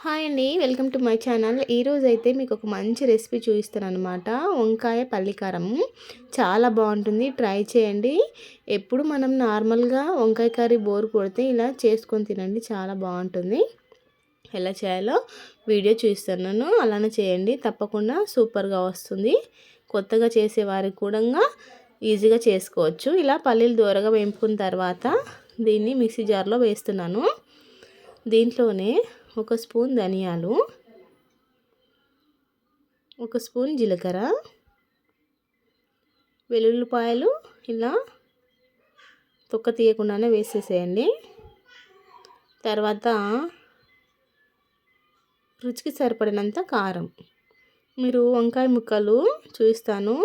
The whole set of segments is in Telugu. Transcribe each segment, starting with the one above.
హాయ్ అండి, వెల్కమ్ టు మై ఛానల్. ఈరోజు అయితే మీకు ఒక మంచి రెసిపీ చూపిస్తాను అనమాట. వంకాయ పల్లికారం చాలా బాగుంటుంది, ట్రై చేయండి. ఎప్పుడు మనం నార్మల్గా వంకాయ కర్రీ బోర్ కొడితే ఇలా చేసుకొని తినండి, చాలా బాగుంటుంది. ఎలా చేయాలో వీడియో చూస్తున్నాను, అలానే చేయండి, తప్పకుండా సూపర్గా వస్తుంది. కొత్తగా చేసేవారికి కూడా ఈజీగా చేసుకోవచ్చు. ఇలా పల్లీలు దూరగా వేపుకున్న తర్వాత దీన్ని మిక్సీ జార్లో వేస్తున్నాను. దీంట్లోనే ఒక స్పూన్ ధనియాలు, ఒక స్పూన్ జీలకర్ర, వెల్లుల్లిపాయలు ఇలా తొక్క తీయకుండానే వేసేసేయండి. తర్వాత రుచికి సరిపడినంత కారం. మీరు వంకాయ ముక్కలు చూస్తాను,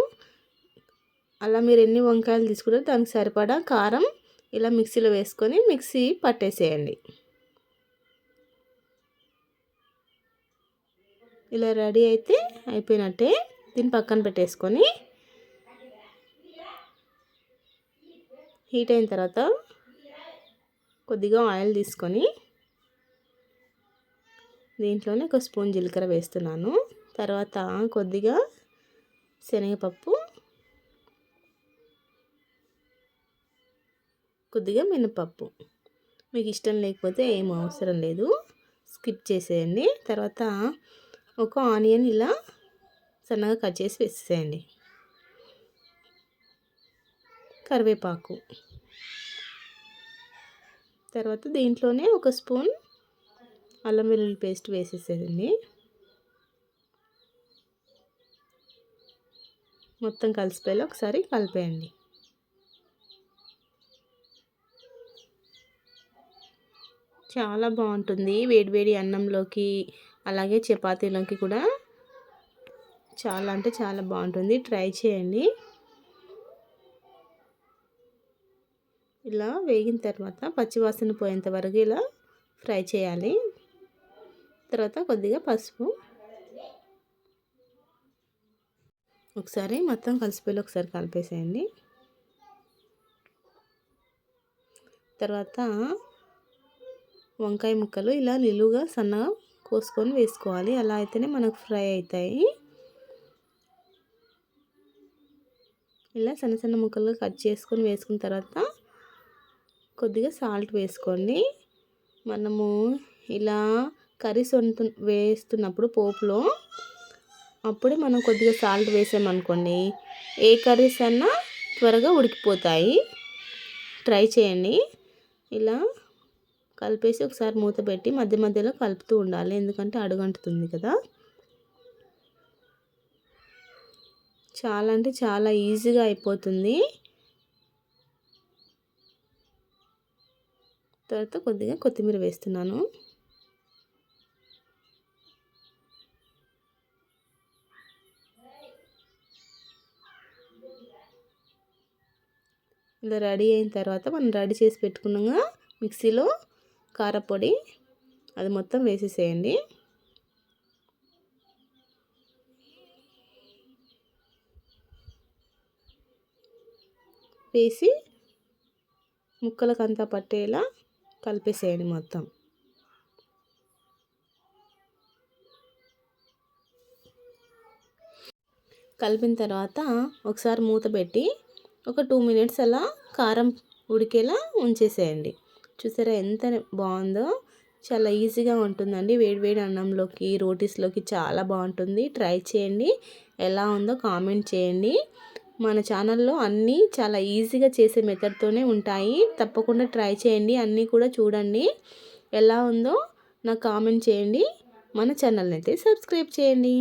అలా మీరు ఎన్ని వంకాయలు తీసుకుంటారో దానికి సరిపడా కారం ఇలా మిక్సీలో వేసుకొని మిక్సీ పట్టేసేయండి. ఇలా రెడీ అయితే అయిపోయినట్టే. దీన్ని పక్కన పెట్టేసుకొని హీట్ అయిన తర్వాత కొద్దిగా ఆయిల్ తీసుకొని దీంట్లోనే ఒక స్పూన్ జీలకర్ర వేస్తున్నాను. తర్వాత కొద్దిగా శనగపప్పు, కొద్దిగా మినపప్పు. మీకు ఇష్టం లేకపోతే ఏం అవసరం లేదు, స్కిప్ చేసేయండి. తర్వాత ఒక ఆనియన్ ఇలా సన్నగా కట్ చేసి వేసేయండి. కరివేపాకు. తర్వాత దీంట్లోనే ఒక స్పూన్ అల్లం వెల్లుల్లి పేస్ట్ వేసేసేయండి. మొత్తం కలిసిపోయేలా ఒకసారి కలిపేయండి. చాలా బాగుంటుంది వేడివేడి అన్నంలోకి, అలాగే చపాతీలోకి కూడా చాలా అంటే చాలా బాగుంటుంది, ట్రై చేయండి. ఇలా వేగిన తర్వాత పచ్చివాసన పోయేంత వరకు ఇలా ఫ్రై చేయాలి. తర్వాత కొద్దిగా పసుపు, ఒకసారి మొత్తం కలిసిపోయి ఒకసారి కలిపేసేయండి. తర్వాత వంకాయ ముక్కలు ఇలా నిలువుగా సన్నగా కోసుకొని వేసుకోవాలి, అలా అయితేనే మనకు ఫ్రై అవుతాయి. ఇలా సన్న సన్న ముక్కలు కట్ చేసుకొని వేసుకున్న తర్వాత కొద్దిగా సాల్ట్ వేసుకోండి. మనము ఇలా కర్రీస్ వేస్తున్నప్పుడు పోపులో అప్పుడే మనం కొద్దిగా సాల్ట్ వేసామనుకోండి, ఏ కర్రీస్ అన్నా త్వరగా ఉడికిపోతాయి. ట్రై చేయండి. ఇలా కలిపేసి ఒకసారి మూత పెట్టి మధ్య మధ్యలో కలుపుతూ ఉండాలి, ఎందుకంటే అడుగంటుతుంది కదా. చాలా అంటే చాలా ఈజీగా అయిపోతుంది. తర్వాత కొద్దిగా కొత్తిమీర వేస్తున్నాను. ఇలా రెడీ అయిన తర్వాత మనం రెడీ చేసి పెట్టుకున్నాక మిక్సీలో కారపొడి అది మొత్తం వేసేసేయండి. వేసి ముక్కలకంతా పట్టేలా కలిపేసేయండి మొత్తం. కలిపిన తర్వాత ఒకసారి మూత పెట్టి ఒక 2 మినిట్స్ అలా కారం ఉడికేలా ఉంచేసేయండి. చూసారా ఎంత బాగుందో, చాలా ఈజీగా ఉంటుందండి. వేడివేడి అన్నంలోకి, రోటీస్లోకి చాలా బాగుంటుంది, ట్రై చేయండి. ఎలా ఉందో కామెంట్ చేయండి. మన ఛానల్లో అన్నీ చాలా ఈజీగా చేసే మెథడ్తోనే ఉంటాయి, తప్పకుండా ట్రై చేయండి. అన్నీ కూడా చూడండి, ఎలా ఉందో నాకు కామెంట్ చేయండి. మన ఛానల్ని అయితే సబ్స్క్రైబ్ చేయండి.